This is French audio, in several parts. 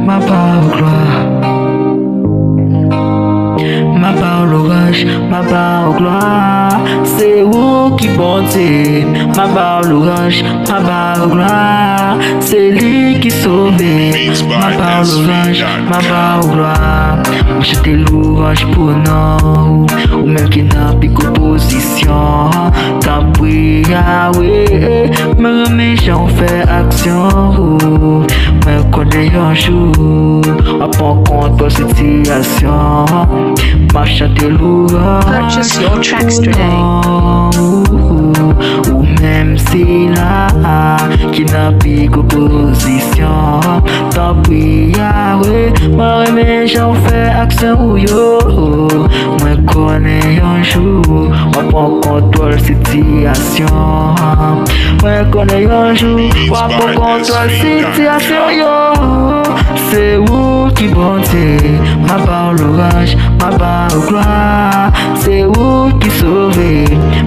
ma part au gloire. Ma part l'orage, ma part au gloire. C'est où qui bonté, ma part l'orage, ma part au gloire. C'est lui qui sauve, ma part l'orage, ma part au gloire. J'étais l'orage pour nous, ou même qui n'a plus qu'opposition. T'as pris, ah oui, me remets, j'en fais action. Me connais un jour, à prendre compte de cette situation. Marche à tes l'orage. Purchase your tracks today. Ou même si là, qui n'a plus qu'opposition. T'as pris, ah oui, me remets, j'en fais action. Yo, me connais un jour, à prendre compte de cette situation. Me connais un jour, à prendre compte de cette situation. Yo, c'est où qui bonté, ma part l'orage, ma part au gloire. C'est où qui sauve,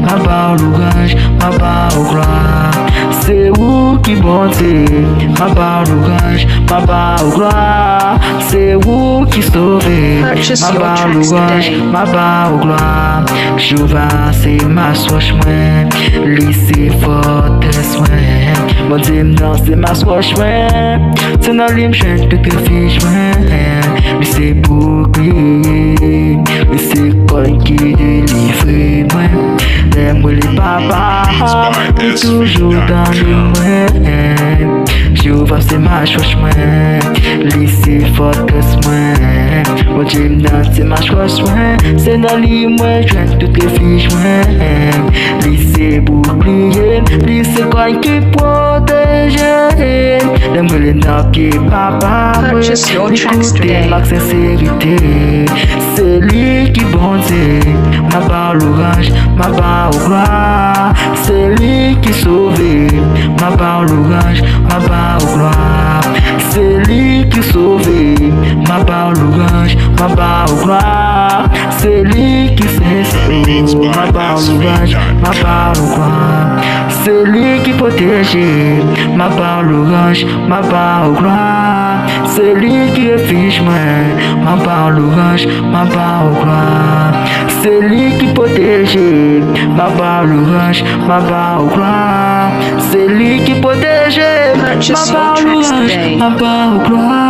ma part l'orage, ma part au gloire. C'est où qui bonté, ma part l'orage, ma part au gloire. C'est où qui sauve, ma part l'orage, ma part au gloire. Je vais c'est ma soche moi, lycée fortress moi. Mon team dans c'est ma soche moi. C'est dans l'image de tes fiches moi. Lycée bouclier, lycée coin qui délivre moi. L'aime les papas, toujours dans le moi. Je vais c'est ma soche moi, lycée fortress moi. Mon team dans c'est ma soche moi. C'est dans l'image de tes fiches moi. Lycée bouclier, lycée coin qui protège. L'aime les nappes qui papa. Purchase your tracks today. Ma sincérité, c'est lui qui bonté, ma part l'orage, ma part au gloire. C'est lui qui sauve, ma part l'orage, ma part au gloire. C'est lui qui sauve, ma part l'orage, ma part au gloire. C'est lui qui fait ma part l'orage, ma part au gloire. C'est lui qui protège, ma part l'orage, ma part au gloire. C'est lui qui affiche moi, ma part l'orage, ma part au gloire. C'est lui qui protège, ma part l'orage, ma part au gloire. C'est lui qui protège, ma part l'orage, ma part au gloire.